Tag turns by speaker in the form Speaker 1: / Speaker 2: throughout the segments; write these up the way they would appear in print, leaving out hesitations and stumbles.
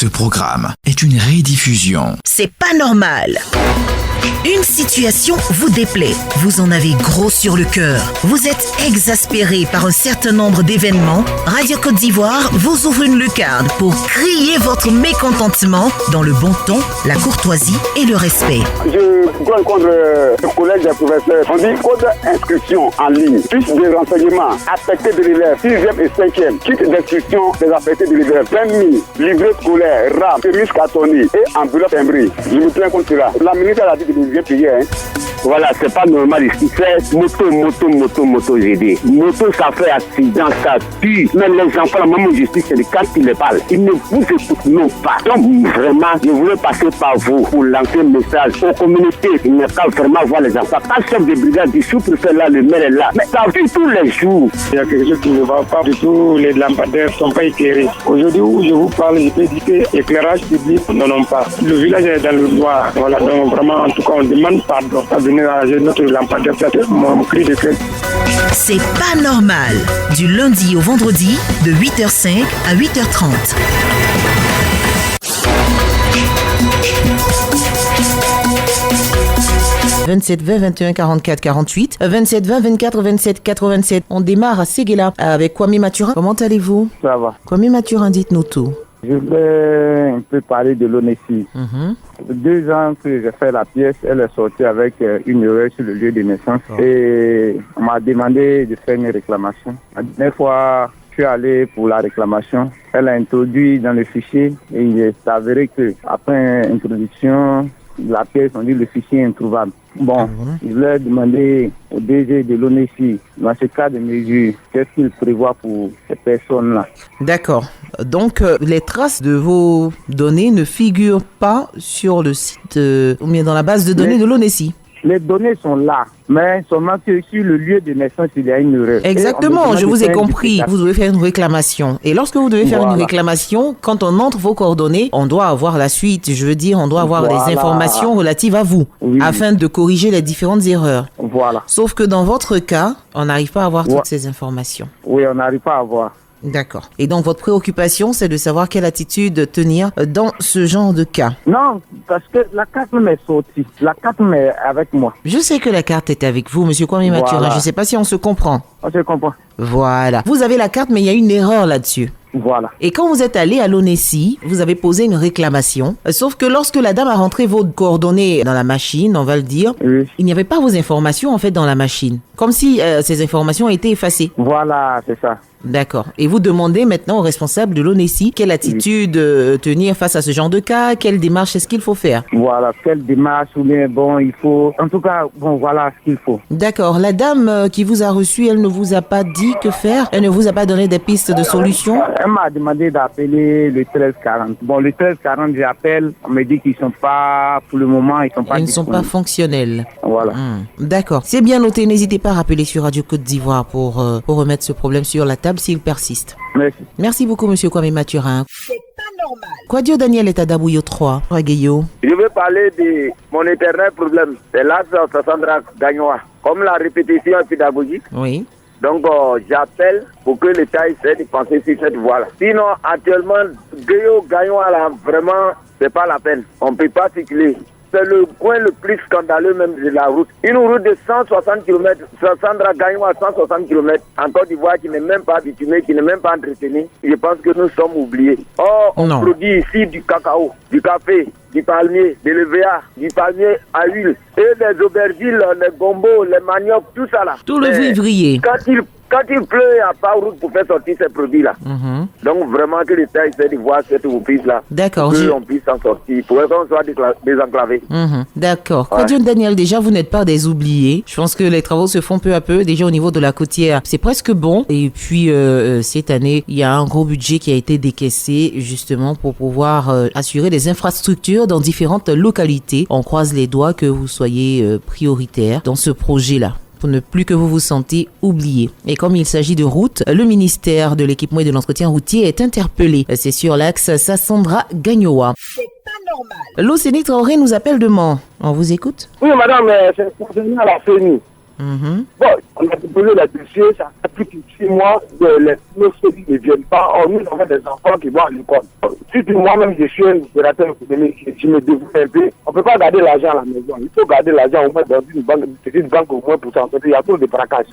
Speaker 1: Ce programme est une rediffusion.
Speaker 2: C'est pas normal. Une situation vous déplaît, vous en avez gros sur le cœur, vous êtes exaspéré par un certain nombre d'événements. Radio Côte d'Ivoire vous ouvre une lucarne pour crier votre mécontentement dans le bon ton, la courtoisie et le respect.
Speaker 3: Je dois contre le collège des professeurs. On dit code d'inscription en ligne, fiche de renseignements, affectés de l'élève, 6e et 5e, kit d'inscription des affectés de l'élève, permis, livret scolaire, RAM, chemise cartonnée et enveloppe imbrée. Je me plains contre cela. La ministre a dit que je viens payer.
Speaker 4: Voilà, c'est pas normal ici. C'est moto, j'ai dit. Moto, ça fait accident, ça tue. Mais les enfants, la maman justice, c'est quand ils les parlent. Ils ne vous écoutent non pas. Donc, vraiment, je voulais passer par vous pour lancer un message aux communautés. Il n'y a qu'à vraiment voir les enfants. Pas chef de brigade du sous-préfet là, le maire est là. Mais ça vit tous les jours.
Speaker 5: Il y a quelque chose qui ne va pas du tout. Les lampadaires ne sont pas éclairés. Aujourd'hui où je vous parle, je peux dire que l'éclairage public n'en ont pas. Le village est dans le noir. Voilà, donc vraiment, en tout cas, on demande pardon. Notre lampadaire, c'est mon cri de cœur.
Speaker 2: C'est pas normal. Du lundi au vendredi, de 8h05 à 8h30. « 27 20 21 44 48 27 20 24 27 87. On démarre à Séguéla avec Kwame Mathurin. Comment allez-vous?
Speaker 6: Ça va.
Speaker 2: Kwame Mathurin, dites-nous tout.
Speaker 6: Je vais un peu parler de l'ONESI. 2 ans que j'ai fait la pièce, elle est sortie avec une erreur sur le lieu de naissance. Et on m'a demandé de faire une réclamation. La dernière fois, je suis allé pour la réclamation. Elle a introduit dans le fichier et il est avéré que après introduction, la pièce, on dit le fichier est introuvable. Bon, je voulais demander au DG de l'ONESI, dans ce cas de mesure, qu'est-ce qu'il prévoit pour ces personnes-là.
Speaker 2: D'accord. Donc, les traces de vos données ne figurent pas sur le site ou bien dans la base de données de l'ONESI.
Speaker 6: Les données sont là, mais seulement que sur le lieu de naissance, il y a une erreur.
Speaker 2: Exactement, je vous ai compris. Vous devez faire une réclamation. Et lorsque vous devez faire une réclamation, quand on entre vos coordonnées, on doit avoir la suite. Je veux dire, on doit avoir les informations relatives à vous, afin de corriger les différentes erreurs.
Speaker 6: Voilà.
Speaker 2: Sauf que dans votre cas, on n'arrive pas à avoir toutes ces informations.
Speaker 6: Oui, on n'arrive pas à avoir.
Speaker 2: D'accord. Et donc, votre préoccupation, c'est de savoir quelle attitude tenir dans ce genre de cas.
Speaker 6: Non, parce que la carte m'est sortie. La carte m'est avec moi.
Speaker 2: Je sais que la carte est avec vous, monsieur Kwame Mathurin. Je ne sais pas si on se comprend.
Speaker 6: On se comprend.
Speaker 2: Voilà. Vous avez la carte, mais il y a une erreur là-dessus.
Speaker 6: Voilà.
Speaker 2: Et quand vous êtes allé à l'ONESI, vous avez posé une réclamation. Sauf que lorsque la dame a rentré vos coordonnées dans la machine, on va le dire, il n'y avait pas vos informations en fait dans la machine. Comme si ces informations étaient effacées.
Speaker 6: Voilà, c'est ça.
Speaker 2: D'accord. Et vous demandez maintenant au responsable de l'ONESI quelle attitude tenir face à ce genre de cas, quelle démarche est-ce qu'il faut faire?
Speaker 6: Voilà, quelle démarche ou bien bon, il faut... En tout cas, bon, voilà ce qu'il faut.
Speaker 2: D'accord. La dame qui vous a reçu, elle ne vous a pas dit que faire? Elle ne vous a pas donné des pistes de solutions?
Speaker 6: Elle m'a demandé d'appeler le 1340. Bon, le 1340, j'appelle, on me dit qu'ils sont pas, pour le moment, ils sont pas
Speaker 2: Ils ne sont pas fonctionnels.
Speaker 6: Voilà.
Speaker 2: D'accord. C'est bien noté. N'hésitez pas à rappeler sur Radio Côte d'Ivoire pour remettre ce problème sur la table s'il persiste.
Speaker 6: Merci.
Speaker 2: Merci beaucoup, monsieur Kwame Mathurin. C'est pas normal. Kwadio Daniel est à Dabouyo 3. Regayo.
Speaker 3: Je veux parler de mon éternel problème. C'est là, Sandra Gagnoa. Comme la répétition est pédagogique.
Speaker 2: Oui.
Speaker 3: Donc, j'appelle pour que l'État essaie de penser sur cette voie-là. Sinon, actuellement, Gagnoa, là, vraiment, c'est pas la peine. On ne peut pas circuler. C'est le coin le plus scandaleux même de la route. Une route de 160 km, Sandra Gagnoa 160 km, en Côte d'Ivoire qui n'est même pas bitumée, qui n'est même pas entretenue. Je pense que nous sommes oubliés. Or, on produit ici du cacao, du café, du palmier, de l'EVA, du palmier à huile, et les aubergines, les gombos, les maniocs, tout ça là.
Speaker 2: Tout le vivrier.
Speaker 3: Quand il pleut, il n'y a pas de route pour faire sortir ces produits-là. Donc, vraiment, que l'État essaie de voir cette reprise-là.
Speaker 2: D'accord.
Speaker 3: Pour qu'on puisse s'en sortir, pour qu'on soit désenclavé.
Speaker 2: D'accord. Kwadio Daniel, déjà, vous n'êtes pas des oubliés. Je pense que les travaux se font peu à peu. Déjà, au niveau de la côtière, c'est presque bon. Et puis, cette année, il y a un gros budget qui a été décaissé, justement, pour pouvoir assurer des infrastructures dans différentes localités. On croise les doigts que vous soyez prioritaire dans ce projet-là, pour ne plus que vous vous sentez oublié. Et comme il s'agit de route, le ministère de l'équipement et de l'entretien routier est interpellé. C'est sur l'axe Sassandra Gagnoa. C'est pas normal. L'Océanie Traoré nous appelle de Mans. On vous écoute?
Speaker 3: Oui, madame, c'est concernant la CENI. Bon, on a déposé la dossier, ça fait plus de 6 mois, les CNI ne viennent pas. Or, nous avons des enfants qui vont à l'école. Surtout moi-même, je suis un opérateur économique, je me débrouille un peu. On ne peut pas garder l'argent à la maison. Il faut garder l'argent au moins dans une banque au moins pour s'en sortir. Il y a trop de braquage.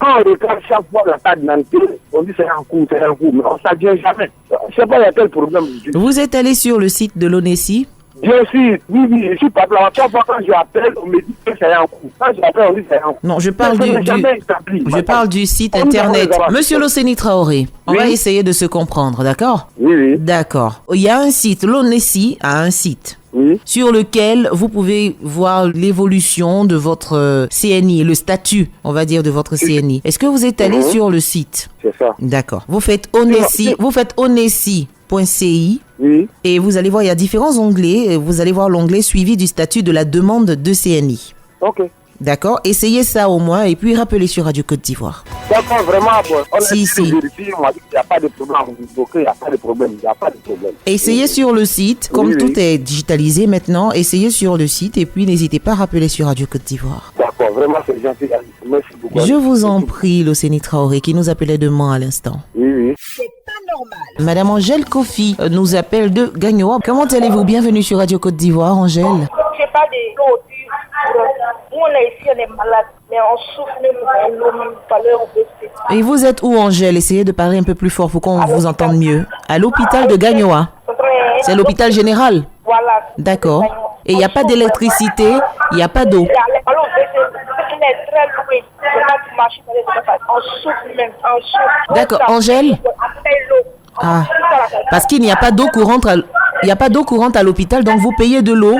Speaker 3: Quand on réclame chaque fois la carte d'identité, on dit c'est un coup, mais ça ne vient jamais. Je ne sais pas, il y a quel problème.
Speaker 2: Vous êtes allé sur le site de l'ONESI?
Speaker 3: Bien sûr, oui, je suis pas blanc. Chaque fois quand j'appelle, on me dit que c'est un coup. Quand j'appelle, on dit que c'est un coup.
Speaker 2: Non, je parle du site internet. Monsieur Loseni Traoré, on va essayer de se comprendre, d'accord?
Speaker 3: Oui.
Speaker 2: D'accord. Il y a un site, l'ONESI a un site.
Speaker 3: Oui.
Speaker 2: Sur lequel vous pouvez voir l'évolution de votre CNI, le statut, on va dire, de votre CNI. Est-ce que vous êtes allé sur le site?
Speaker 3: C'est ça.
Speaker 2: D'accord. Vous faites onesi.ci.
Speaker 3: Oui.
Speaker 2: Et vous allez voir, il y a différents onglets. Vous allez voir l'onglet suivi du statut de la demande de CNI.
Speaker 3: Ok.
Speaker 2: D'accord. Essayez ça au moins et puis rappelez sur Radio Côte d'Ivoire.
Speaker 3: D'accord, vraiment, on
Speaker 2: Si.
Speaker 3: vérifie, on m'a dit qu'il n'y a pas de problème. Il n'y a pas de problème.
Speaker 2: Essayez sur le site, comme tout est digitalisé maintenant, essayez sur le site et puis n'hésitez pas à rappeler sur Radio Côte d'Ivoire.
Speaker 3: D'accord, vraiment, c'est gentil. Merci beaucoup.
Speaker 2: Je vous en prie, Loseni Traoré, qui nous appelait de Mans à l'instant.
Speaker 3: Oui.
Speaker 2: Madame Angèle Kofi nous appelle de Gagnoa. Comment allez-vous? Bienvenue sur Radio Côte d'Ivoire, Angèle.
Speaker 7: Je n'ai pas de l'eau. Nous, on est ici, on est malade, mais on souffre même de l'eau, même pas l'heure de.
Speaker 2: Et vous êtes où, Angèle? Essayez de parler un peu plus fort pour qu'on vous entende mieux. À l'hôpital de Gagnoa. C'est l'hôpital général?
Speaker 7: Voilà.
Speaker 2: D'accord. Et il n'y a pas d'électricité, il n'y a pas d'eau. D'accord, Angèle? Ah, parce qu'il n'y a pas d'eau courante, il n'y a pas d'eau courante à l'hôpital, donc vous payez de l'eau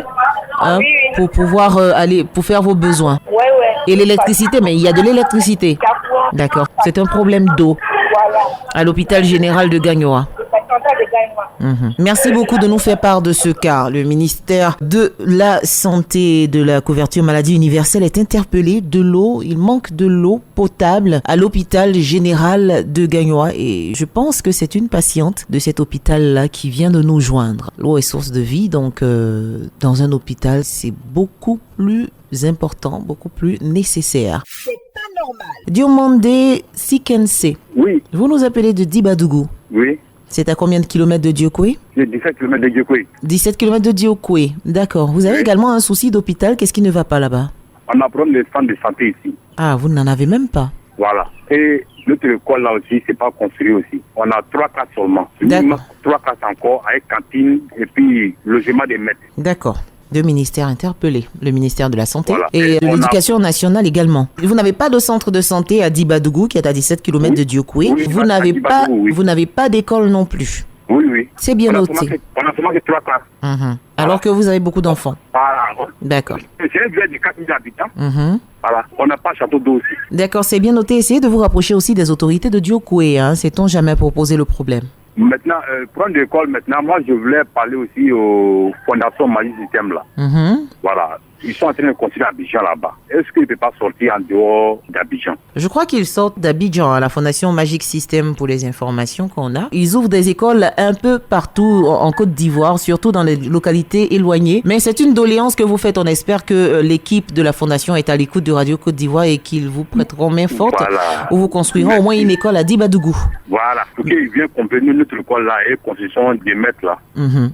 Speaker 2: pour pouvoir aller pour faire vos besoins. Et l'électricité, mais il y a de l'électricité. D'accord, c'est un problème d'eau à l'hôpital général de Gagnoa. Merci beaucoup de nous faire part de ce cas. Le ministère de la Santé et de la couverture maladie universelle est interpellé de l'eau. Il manque de l'eau potable à l'hôpital général de Gagnoa et je pense que c'est une patiente de cet hôpital-là qui vient de nous joindre. L'eau est source de vie, donc dans un hôpital, c'est beaucoup plus important, beaucoup plus nécessaire.
Speaker 7: C'est pas normal.
Speaker 2: Diomandé Sikense.
Speaker 3: Oui.
Speaker 2: Vous nous appelez de Dibadougou.
Speaker 3: Oui.
Speaker 2: C'est à combien de kilomètres de Diokoué?
Speaker 3: C'est 17 km de Diokoué.
Speaker 2: 17 km de Diokoué, d'accord. Vous avez également un souci d'hôpital, qu'est-ce qui ne va pas là-bas?
Speaker 3: On a problème de centre de santé ici.
Speaker 2: Ah, vous n'en avez même pas?
Speaker 3: Voilà. Et notre école là aussi, c'est pas construit aussi. On a 3 classes seulement.
Speaker 2: D'accord.
Speaker 3: 3 classes encore avec cantine et puis logement des maîtres.
Speaker 2: D'accord. 2 ministères interpellés, le ministère de la Santé
Speaker 3: et
Speaker 2: de l'Éducation nationale également. Vous n'avez pas de centre de santé à Dibadougou qui est à 17 km de Diokoué.
Speaker 3: Oui,
Speaker 2: vous n'avez pas d'école non plus.
Speaker 3: Oui.
Speaker 2: C'est bien noté.
Speaker 3: On a seulement que 3 classes.
Speaker 2: Alors que vous avez beaucoup d'enfants.
Speaker 3: Voilà.
Speaker 2: D'accord.
Speaker 3: C'est un village de 4 000 habitants. Voilà. On n'a pas château d'eau aussi.
Speaker 2: D'accord, c'est bien noté. Essayez de vous rapprocher aussi des autorités de Diokoué. Sait-on jamais pour poser le problème?
Speaker 3: Maintenant, prendre l'école maintenant, moi je voulais parler aussi aux fondations Magic System là. Voilà. Ils sont en train de construire Abidjan là-bas. Est-ce qu'ils ne peuvent pas sortir en dehors d'Abidjan?
Speaker 2: Je crois qu'ils sortent d'Abidjan à la Fondation Magic System pour les informations qu'on a. Ils ouvrent des écoles un peu partout en Côte d'Ivoire, surtout dans les localités éloignées. Mais c'est une doléance que vous faites. On espère que l'équipe de la Fondation est à l'écoute de Radio Côte d'Ivoire et qu'ils vous prêteront main forte ou vous construiront au moins une école à Dibadougou.
Speaker 3: Voilà. Pour qu'ils viennent compléter notre école là et construction des maîtres là.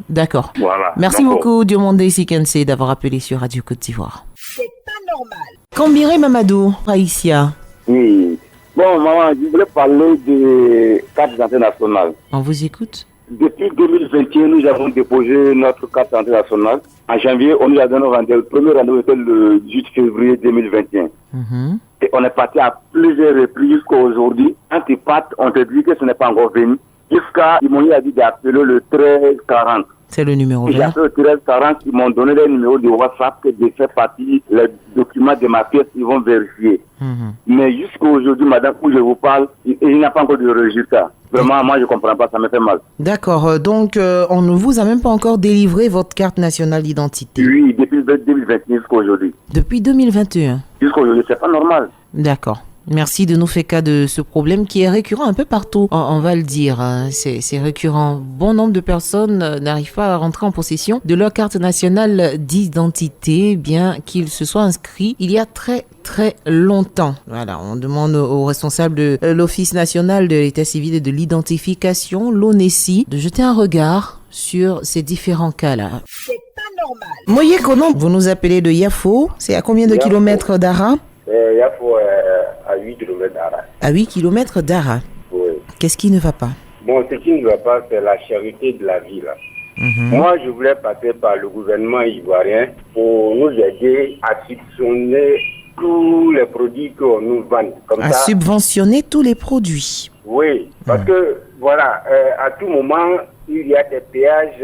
Speaker 2: D'accord.
Speaker 3: Voilà.
Speaker 2: Merci beaucoup, Diomandé Sikense, d'avoir appelé sur Radio Côte d'Ivoire.
Speaker 7: C'est pas normal.
Speaker 2: Kambiré Mamadou, Aïssia.
Speaker 4: Oui. Bon, maman, je voulais parler de carte d'identité nationale.
Speaker 2: On vous écoute.
Speaker 4: Depuis 2021, nous avons déposé notre carte d'identité nationale. En janvier, on nous a donné un rendez-vous. Le premier rendez-vous était le 18 février 2021. Et on est parti à plusieurs reprises jusqu'à aujourd'hui. Quand tu partes, on te dit que ce n'est pas encore venu. Jusqu'à, ils m'ont dit d'appeler le 1340.
Speaker 2: C'est le numéro
Speaker 4: vert. J'ai appelé le 1340, ils m'ont donné les numéros de WhatsApp que de faire partie, les documents de ma pièce, ils vont vérifier. Mais jusqu'à aujourd'hui, madame, où je vous parle, il n'y a pas encore de résultat. Vraiment, moi, je ne comprends pas, ça me fait mal.
Speaker 2: D'accord, donc on ne vous a même pas encore délivré votre carte nationale d'identité?
Speaker 4: Oui, depuis 2021 jusqu'à aujourd'hui.
Speaker 2: Depuis 2021?
Speaker 4: Jusqu'à aujourd'hui, c'est pas normal.
Speaker 2: D'accord. Merci de nous faire cas de ce problème qui est récurrent un peu partout, on va le dire. Hein. C'est récurrent. Bon nombre de personnes n'arrivent pas à rentrer en possession de leur carte nationale d'identité, bien qu'ils se soient inscrits il y a très longtemps. Voilà, on demande aux responsables de l'Office national de l'état civil et de l'identification, l'ONESI, de jeter un regard sur ces différents cas-là.
Speaker 7: C'est pas normal.
Speaker 2: Moye Konon, vous nous appelez de Yafo. C'est à combien de kilomètres d'Ara?
Speaker 3: Yafo à 8 km d'Ara.
Speaker 2: À 8 kilomètres d'Ara.
Speaker 3: Oui.
Speaker 2: Qu'est-ce qui ne va pas?
Speaker 3: Bon, ce qui ne va pas, c'est la charité de la vie, là. Moi, je voulais passer par le gouvernement ivoirien pour nous aider à subventionner tous les produits qu'on nous vend. Comme
Speaker 2: à
Speaker 3: ça.
Speaker 2: Subventionner tous les produits.
Speaker 3: Oui, parce que, voilà, à tout moment, il y a des péages,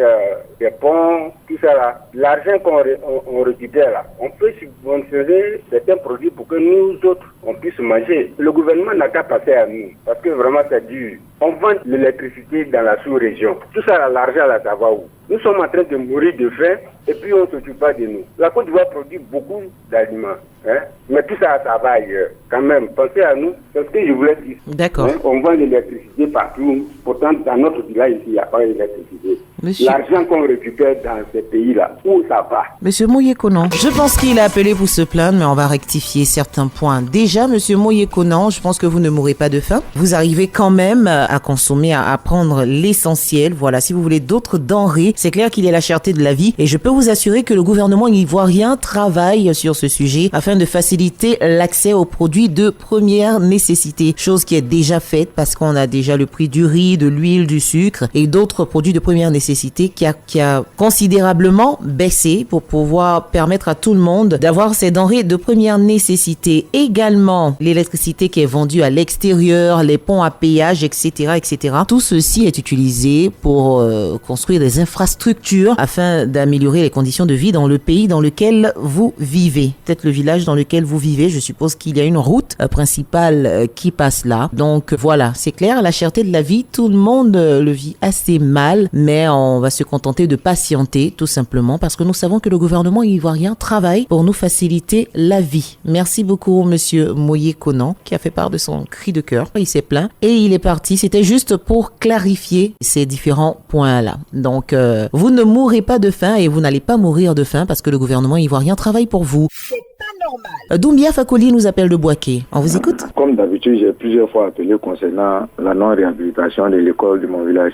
Speaker 3: des ponts, tout ça là. L'argent qu'on récupère là, on peut subventionner certains produits pour que nous autres, on puisse manger. Le gouvernement n'a qu'à passer à nous, parce que vraiment c'est dur. On vend l'électricité dans la sous-région. Tout ça là, l'argent là, ça va où? Nous sommes en train de mourir de faim et puis on ne s'occupe pas de nous. La Côte d'Ivoire produit beaucoup d'aliments. Hein? Mais tout ça, ça va ailleurs. Quand même, pensez à nous. C'est ce que je voulais dire.
Speaker 2: D'accord.
Speaker 3: Hein? On vend l'électricité partout. Pourtant, dans notre village ici, il n'y a pas d'électricité.
Speaker 2: Monsieur...
Speaker 3: L'argent qu'on récupère dans ces pays-là, où ça va?
Speaker 2: Monsieur Moye-Konan, je pense qu'il a appelé pour se plaindre, mais on va rectifier certains points. Déjà, Monsieur Moye-Konan, je pense que vous ne mourrez pas de faim. Vous arrivez quand même à consommer, à prendre l'essentiel. Voilà, si vous voulez d'autres denrées, c'est clair qu'il y a la cherté de la vie. Et je peux vous assurer que le gouvernement ivoirien travaille sur ce sujet afin de faciliter l'accès aux produits de première nécessité. Chose qui est déjà faite parce qu'on a déjà le prix du riz, de l'huile, du sucre et d'autres produits de première nécessité qui a considérablement baissé pour pouvoir permettre à tout le monde d'avoir ces denrées de première nécessité. Également, l'électricité qui est vendue à l'extérieur, les ponts à péage, etc., etc. Tout ceci est utilisé pour construire des infrastructures afin d'améliorer les conditions de vie dans le pays dans lequel vous vivez. Peut-être le village dans lequel vous vivez, je suppose qu'il y a une route principale qui passe là. Donc voilà, c'est clair, la cherté de la vie, tout le monde le vit assez mal, mais on va se contenter de patienter tout simplement parce que nous savons que le gouvernement ivoirien travaille pour nous faciliter la vie. Merci beaucoup Monsieur Moye-Konan qui a fait part de son cri de cœur. Il s'est plaint et il est parti. C'était juste pour clarifier ces différents points-là. Donc vous ne mourrez pas de faim et vous n'allez pas mourir de faim parce que le gouvernement ivoirien travaille pour vous.
Speaker 7: C'est pas normal.
Speaker 2: Doumbia Fakoli nous appelle de Boaké. On vous écoute?
Speaker 6: Comme d'habitude, j'ai plusieurs fois appelé concernant la non-réhabilitation de l'école de mon village.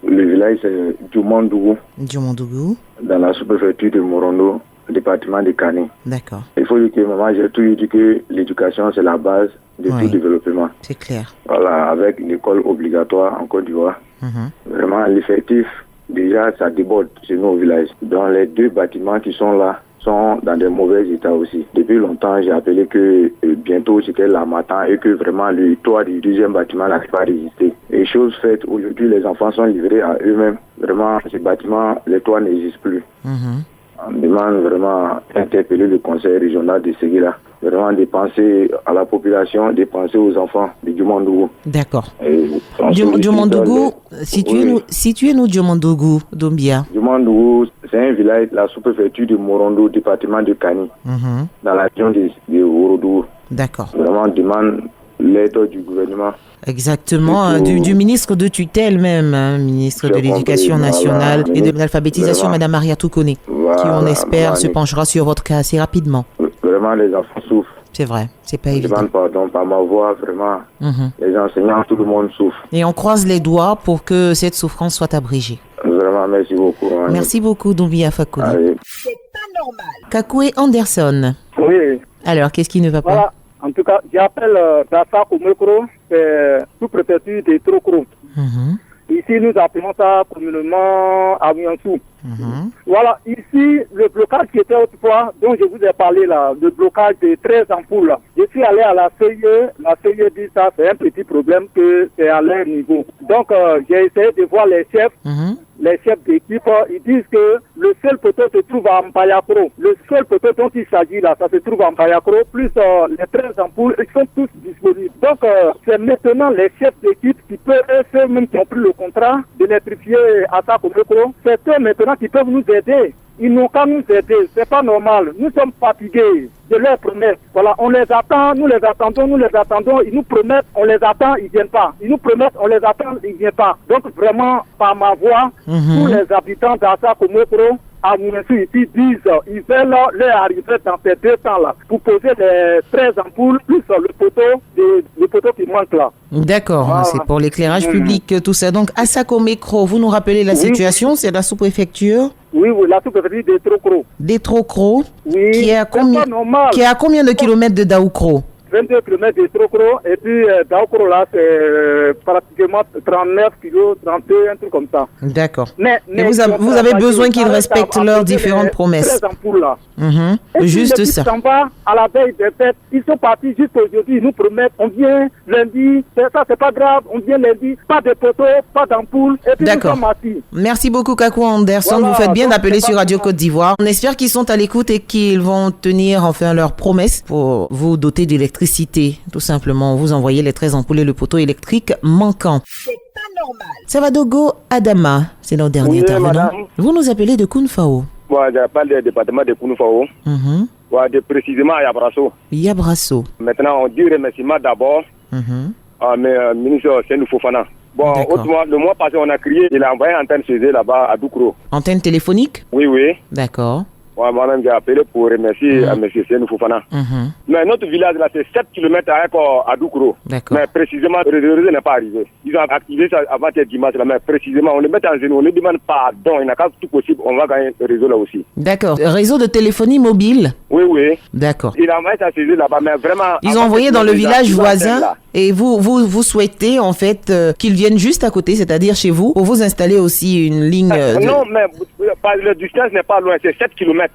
Speaker 6: Le village, c'est Djumondougou, dans la sous-préfecture de Morondo, département de Kani.
Speaker 2: D'accord.
Speaker 6: Il faut dire que maman, j'ai toujours dit que l'éducation, c'est la base de tout développement.
Speaker 2: C'est clair.
Speaker 6: Voilà, avec une école obligatoire en Côte d'Ivoire. Vraiment, l'effectif, déjà, ça déborde chez nous au village. Dans les 2 bâtiments qui sont là, sont dans de mauvais états aussi. Depuis longtemps, j'ai appelé que bientôt c'était l'harmattan et que vraiment le toit du 2e bâtiment n'arrive pas à résister. Et chose faite, aujourd'hui les enfants sont livrés à eux-mêmes. Vraiment, ces bâtiments, les toits n'existent plus. On demande vraiment d'interpeller le conseil régional de Séguéla. Vraiment de penser à la population, de penser aux enfants de Djumondougou.
Speaker 2: D'accord. Djumondougou, situez-nous Djumondougou, Doumbia.
Speaker 6: Djumondougou, c'est un village, la sous-préfecture de Morondo, département de Kani, dans la région de Ourodougou. D'accord. Vraiment, on demande l'aide du gouvernement.
Speaker 2: Exactement, du ministre de tutelle même, ministre de l'Éducation nationale et de l'alphabétisation, Madame Maria Toukoné, qui on espère se penchera sur votre cas assez rapidement.
Speaker 6: Vraiment, les enfants souffrent.
Speaker 2: C'est vrai, c'est pas évident.
Speaker 6: Je demande pardon par ma voix, vraiment. Les enseignants, tout le monde souffre.
Speaker 2: Et on croise les doigts pour que cette souffrance soit abrégée.
Speaker 6: Vraiment, merci beaucoup.
Speaker 2: Merci beaucoup, Doumbia Fakoli.
Speaker 7: C'est pas normal.
Speaker 2: Kakoué Anderson.
Speaker 5: Oui.
Speaker 2: Alors, qu'est-ce qui ne va pas?
Speaker 5: Voilà. En tout cas, j'appelle Dassa Koumekro, c'est sous-préfecture de Trokro. Ici, nous appelons ça communément Awiansou. Voilà, ici, le blocage qui était autrefois, dont je vous ai parlé là, le blocage de 13 ampoules. Je suis allé à la CIE dit ça, c'est un petit problème que c'est à leur niveau. Donc, j'ai essayé de voir les chefs. Les chefs d'équipe, ils disent que le seul poteau se trouve à Mpayakro. Le seul poteau dont il s'agit là, ça se trouve à Mpayakro, plus les 13 ampoules, ils sont tous disponibles. Donc, c'est maintenant les chefs d'équipe qui peuvent, eux-mêmes qui ont pris le contrat d'électrifier Assa Komekro, c'est eux maintenant qui peuvent nous aider ils n'ont qu'à nous aider. C'est pas normal. Nous sommes fatigués de leurs promesses. Voilà, on les attend, nous les attendons, ils nous promettent, on les attend, ils viennent pas. Ils nous promettent, on les attend, ils viennent pas. Donc vraiment, par ma voix, tous les habitants d'Assa Komokro, à Mounessu ici disent ils veulent leur arriver dans ces 2 temps-là pour poser les 13 ampoules plus le poteau qui manque là.
Speaker 2: D'accord, voilà. C'est pour l'éclairage public, tout ça. Donc, Assa Komokro, vous nous rappelez la situation, c'est la sous-préfecture?
Speaker 5: Oui, la sous-préfecture
Speaker 2: d'Etrokro.
Speaker 5: Oui,
Speaker 2: qui est à combien de kilomètres de Daoukro?
Speaker 5: 22 km de Trocro et puis Daoukro là c'est pratiquement 39 kilos, 32, un truc comme ça.
Speaker 2: D'accord. Mais vous avez besoin qu'ils respectent leurs différentes promesses.
Speaker 5: Là.
Speaker 2: Et juste ça.
Speaker 5: À la veille des fêtes, ils sont partis jusqu'à aujourd'hui, ils nous promettent, on vient lundi, ça c'est pas grave, on vient lundi, pas de poteaux, pas d'ampoule, et puis
Speaker 2: d'accord. Merci beaucoup Kakou Anderson, voilà, vous faites bien d'appeler sur Radio Côte d'Ivoire. On espère qu'ils sont à l'écoute et qu'ils vont tenir enfin leurs promesses pour vous doter d'électricité. Tout simplement, vous envoyez les 13 ampoules et le poteau électrique manquant.
Speaker 7: C'est pas normal.
Speaker 2: Savadogo Adama, c'est notre dernier intervenant. Madame. Vous nous appelez de Kounfao.
Speaker 3: Moi, j'appelle le département de Kounfao. Précisément à Yabrasso.
Speaker 2: Yabrasso.
Speaker 3: Maintenant, on dit remerciement d'abord à mes ministre Senou Fofana. Bon, autrement, le mois passé, on a crié, il a envoyé une antenne chez eux là-bas à Doukro.
Speaker 2: Antenne téléphonique?
Speaker 3: Oui.
Speaker 2: D'accord.
Speaker 3: Moi-même, j'ai appelé pour remercier à M. Senou Fofana. Mais notre village, là, c'est 7 km à Doukro.
Speaker 2: D'accord.
Speaker 3: Mais précisément, le réseau n'est pas arrivé. Ils ont activé ça avant hier dimanche, là, mais précisément, on les met en genou, on les demande pardon. Il n'y a pas tout possible, on va gagner le réseau là aussi.
Speaker 2: D'accord. Réseau de téléphonie mobile?
Speaker 3: Oui.
Speaker 2: D'accord.
Speaker 3: Il a envoyé ça chez eux là-bas, mais vraiment...
Speaker 2: Ils ont envoyé dans le village voisin et vous souhaitez, en fait, qu'ils viennent juste à côté, c'est-à-dire chez vous, pour vous installer aussi une ligne...
Speaker 3: Non, mais le distance n'est pas loin, c'est 7 km.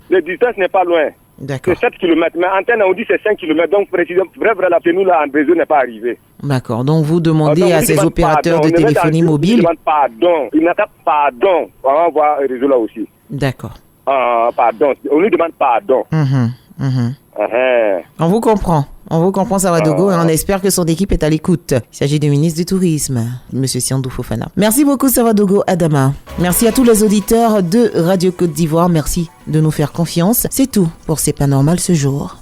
Speaker 3: Le distance n'est pas loin.
Speaker 2: D'accord.
Speaker 3: C'est 7 km. Mais antenne, on dit c'est 5 km. Donc, précisément, vrai, là, chez nous, là, en réseau n'est pas arrivé.
Speaker 2: D'accord. Donc, vous demandez à ces opérateurs de téléphonie mobile...
Speaker 3: Ils demandent pardon. Ils n'attendent pardon. On va voir le réseau là aussi.
Speaker 2: D'accord.
Speaker 3: Pardon. On lui demande pardon.
Speaker 2: On vous comprend, Savadogo, et on espère que son équipe est à l'écoute. Il s'agit du ministre du Tourisme, M. Siandou Fofana. Merci beaucoup, Savadogo Adama. Merci à tous les auditeurs de Radio Côte d'Ivoire. Merci de nous faire confiance. C'est tout pour C'est pas normal ce jour.